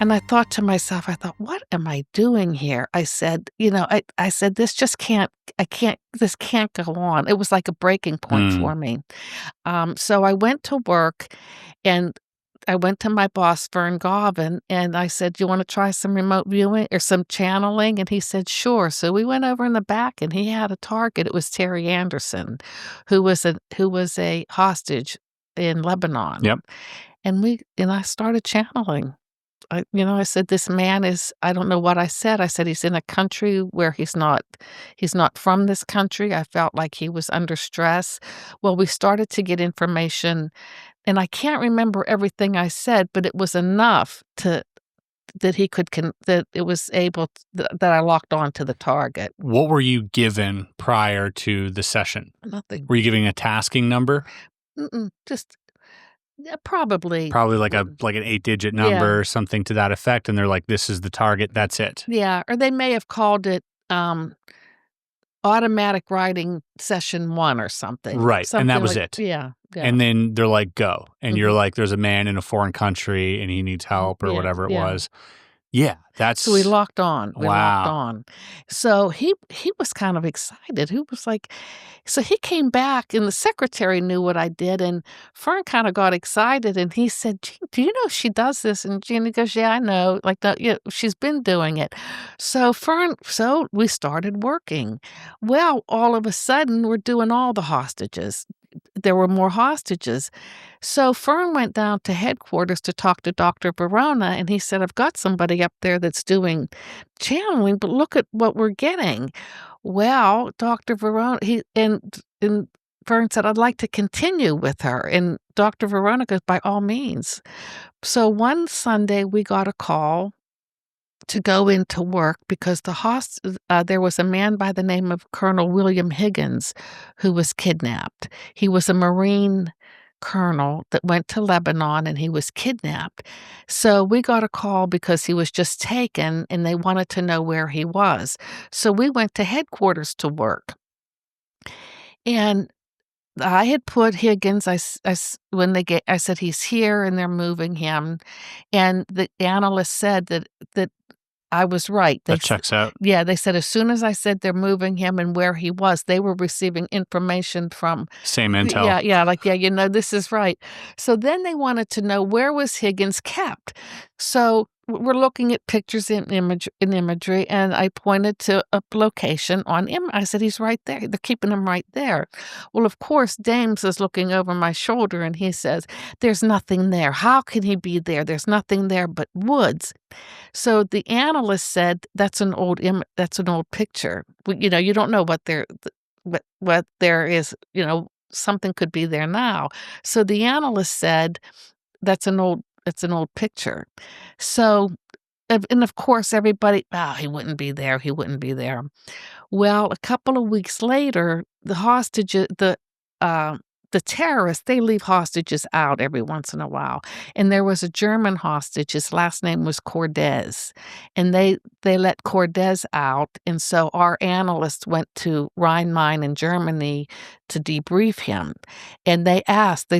And I thought to myself, I thought, "What am I doing here?" I said, I said, this can't go on." It was like a breaking point Mm. for me. So I went to work, and I went to my boss, Vern Garvin, and I said, "Do you wanna try some remote viewing or some channeling?" And he said, "Sure." So we went over in the back, and he had a target. It was Terry Anderson, who was a hostage in Lebanon. Yep. And I started channeling. I said, "This man is," I don't know what I said. I said, "He's in a country where he's not from this country." I felt like he was under stress. Well, we started to get information, and I can't remember everything I said, but it was enough to that he could that it was able that I locked on to the target. What were you given prior to the session? Nothing. Were you giving a tasking number? Just yeah, probably. Probably like an 8-digit Yeah. number or something to that effect, and they're like, "This is the target, that's it." Yeah, or they may have called it, automatic writing session 1 or something. Right, and that Something was like it. yeah, yeah. And then they're like, "Go." And you're Mhm. like, "There's a man in a foreign country, and he needs help," or Yeah, whatever it yeah. was. Yeah, So we that's locked on, we locked wow. on. So he was kind of excited. He was like so he came back, and the secretary knew what I did, and Fern kinda got excited, and he said, "Gee, do you know she does this?" And Jeannie goes, "Yeah, I know, like, yeah, she's been doing it." So we started working. Well, all of a sudden, we're doing all the hostages. There were more hostages. So Fern went down to headquarters to talk to Dr. Verona, and he said, "I've got somebody up there that's doing channeling, but look at what we're getting." Well, Dr. Verona, and Fern said, "I'd like to continue with her." And Dr. Verona goes, "By all means." So one Sunday, we got a call to go into work because there was a man by the name of Colonel William Higgins who was kidnapped. He was a Marine colonel that went to Lebanon, and he was kidnapped. So we got a call because he was just taken, and they wanted to know where he was. So we went to headquarters to work. And I had put Higgins, when I said, "He's here and they're moving him." And the analyst said that I was right. That checks out. Yeah, they said as soon as I said they're moving him and where he was, they were receiving information from Same intel. yeah, yeah, like, "Yeah, this is right." So then they wanted to know where was Higgins kept. So we're looking at pictures in imagery, and I pointed to a location on I said, "He's right there. They're keeping him right there." Well, of course, Dames is looking over my shoulder, and he says, "There's nothing there. How can he be there? There's nothing there but woods." So the analyst said, that's an old picture." You don't know what there is, something could be there now. So the analyst said, "It's an old picture." So, and of course, everybody, "Oh, he wouldn't be there, he wouldn't be there." Well, a couple of weeks later, uh, the terrorists, they leave hostages out every once in a while, and there was a German hostage, his last name was Cordes, and they let Cordes out, and so our analysts went to Rhine-Main in Germany to debrief him, and they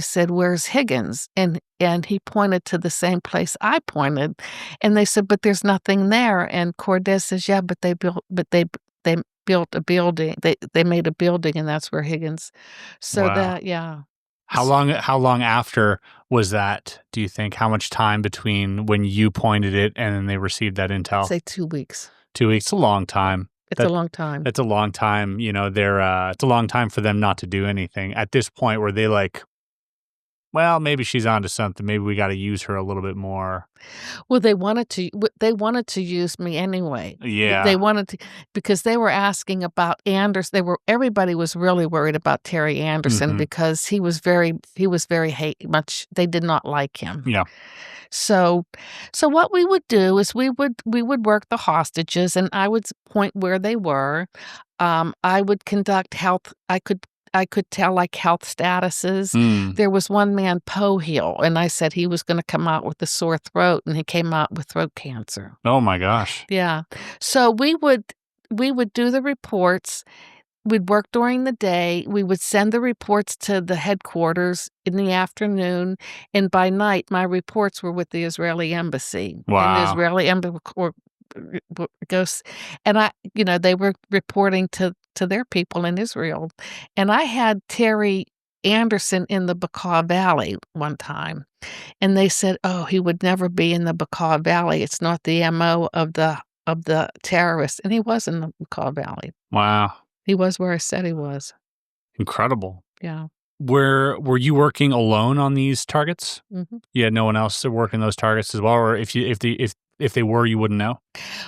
said, "Where's Higgins?" And he pointed to the same place I pointed, and they said, "But there's nothing there," and Cordes says, "Yeah, but they built a building. They made a building, and that's where Higgins." So Wow. that yeah. How long after was that, do you think? How much time between when you pointed it and then they received that intel? Say 2 weeks. 2 weeks? It's a long time. It's a long time. That's a long time. It's a long time for them not to do anything. At this point, were they like, well, maybe she's onto something. Maybe we got to use her a little bit more. Well, they wanted to use me anyway. They Yeah. wanted to because they were asking about everybody was really worried about Terry Anderson Mhm. because they did not like him. Yeah. So what we would do is we would work the hostages, and I would point where they were. I would conduct health. I could tell, like, health statuses. Mm. There was one man, Pohill, and I said he was gonna come out with a sore throat, and he came out with throat cancer. Oh my gosh. Yeah. So we would do the reports. we'd work during the day, we would send the reports to the headquarters in the afternoon, and by night, my reports were with the Israeli embassy, and the Wow. Israeli embassy goes and they were reporting to their people in Israel, and I had Terry Anderson in the Bekaa Valley one time, and they said, "Oh, he would never be in the Bekaa Valley. It's not the MO of the terrorists," and he was in the Bekaa Valley. Wow. He was where I said he was. Incredible. Yeah. Were you working alone on these targets? Mhm. You had no one else to work in those targets as well, or if they were, you wouldn't know?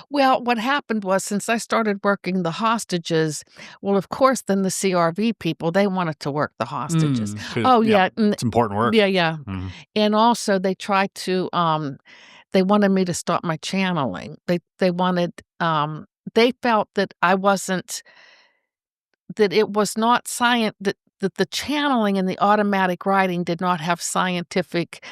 Well, what happened was since I started working the hostages, well, of course, then the CRV people, they wanted to work the hostages. 'Cause Oh, yeah, yeah, it's important work. yeah, yeah. Mhm. And also they tried to, they wanted me to stop my channeling. They wanted, they felt that I wasn't that it was not that the channeling and the automatic writing did not have scientific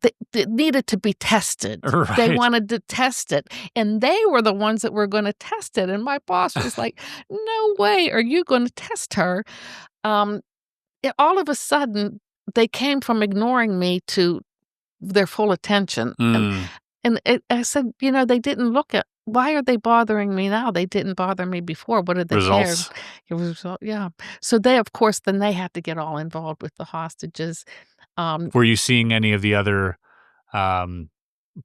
that needed to be tested. They Right. wanted to test it, and they were the ones that were gonna test it, and my boss was like, "No way are you gonna test her." Um, all of a sudden, they came from ignoring me to their full attention, Mm. and I said, "They didn't look at why are they bothering me now? They didn't bother me before. What did they care?" Results. It was yeah. So they, of course, then they had to get all involved with the hostages. Um, Were you seeing any of the other, um,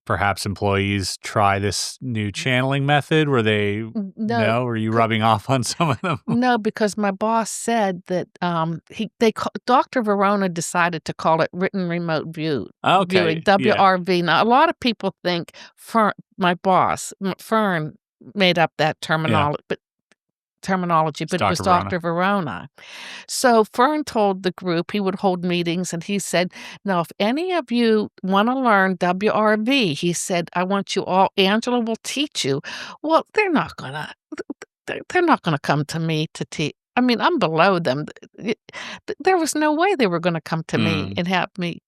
perhaps employees try this new channeling method? Were they no, no? Were you rubbing off on some of them? no, because my boss said that, Dr. Verona decided to call it written remote viewing, Okay, yeah, WRV. Now, a lot of people think my boss, Fern, made up that yeah. terminology, It's but it was Dr. Verona. Dr. Verona. So Fern told the group he would hold meetings, and he said, "Now, if any of you wanna learn WRV," he said, "I want you all Angela will teach you." Well, they're not gonna come to me to teach. I mean, I'm below them. There was no way they were gonna come to me Mm, and have me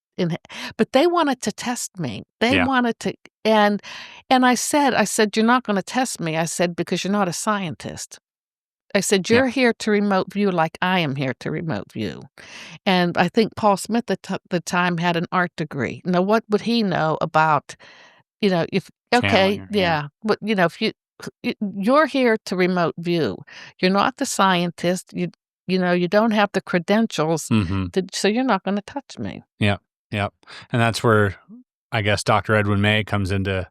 but they wanted to test me. They yeah, wanted to and I said, "You're not gonna test me." I said, "Because you're not a scientist." I said, yeah. "You're here to remote view like I am here to remote view." And I think Paul Smith at the time had an art degree. Now what would he know about, if okay, Channeling, yeah. yeah, but, if you're here to remote view. You're not the scientist. You don't have the credentials Mhm. so you're not gonna touch me. Yep, yep, and that's where I guess Dr. Edwin May comes into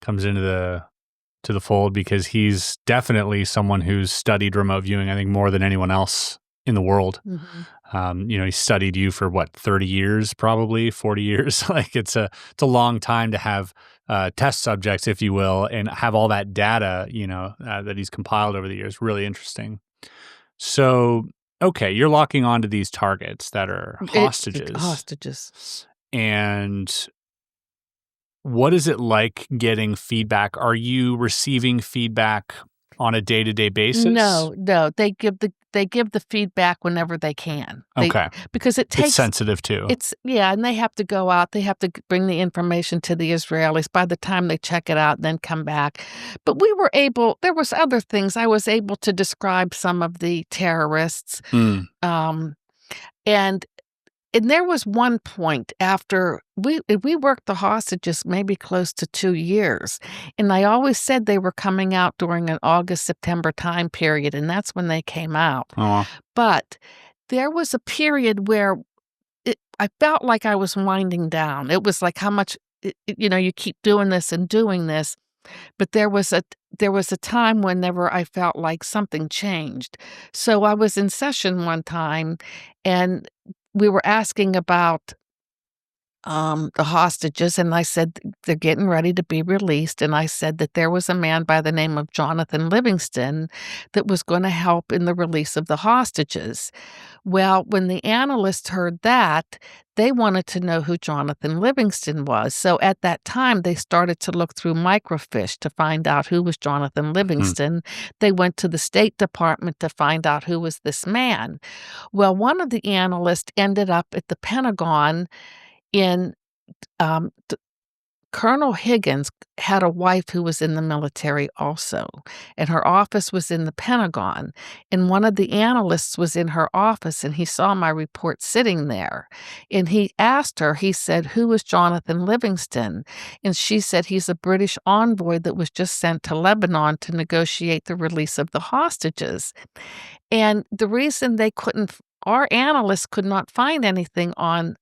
the fold because he's definitely someone who's studied remote viewing, I think, more than anyone else in the world. Mhm. He studied you for what, 30 years, probably 40 years. Like it's a long time to have test subjects, if you will, and have all that data, that he's compiled over the years. Really interesting. So, okay, you're locking onto these targets that are The hostages. hostages. And what is it like getting feedback? Are you receiving feedback on a day-to-day basis? No, no, they give the feedback whenever they can. Okay. Because it It's takes sensitive too. it's yeah, and they have to go out, they have to bring the information to the Israelis by the time they check it out, then come back. But there was other things. I was able to describe some of the terrorists, Mm, um, and there was one point after we worked the hostages maybe close to 2 years, and I always said they were coming out during an August, September time period, and that's when they came out. oh, well, But there was a period where I felt like I was winding down. It was like how much you keep doing this and doing this, but there was a time whenever I felt like something changed. So I was in session one time, and we were asking about the hostages, and I said they're getting ready to be released, and I said that there was a man by the name of Jonathan Livingston that was going to help in the release of the hostages. Well, when the analysts heard that, they wanted to know who Jonathan Livingston was. So at that time, they started to look through microfiche to find out who was Jonathan hmm, Livingston. They went to the State Department to find out who was this man. Well, one of the analysts ended up at the Pentagon in Colonel Higgins had a wife who was in the military also, and her office was in the Pentagon, and one of the analysts was in her office, and he saw my report sitting there, and he asked her, he said, "Who is Jonathan Livingston?" And she said, "He's a British envoy that was just sent to Lebanon to negotiate the release of the hostages." And the reason they couldn't our analysts could not find anything on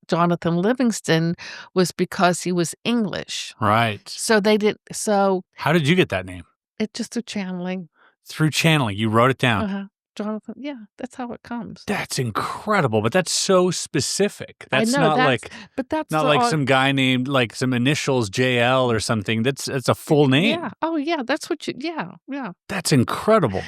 Jonathan Livingston was because he was English. Right. So they did so How did you get that name? it just through channeling. Through channeling. You wrote it down. Uh-huh. Jonathan, yeah, that's how it comes. That's incredible, but that's so specific. That's I know, not like but that's not the like all some guy named like some initials JL or something. That's a full name. yeah. Oh, yeah, that's what you yeah, yeah. That's incredible.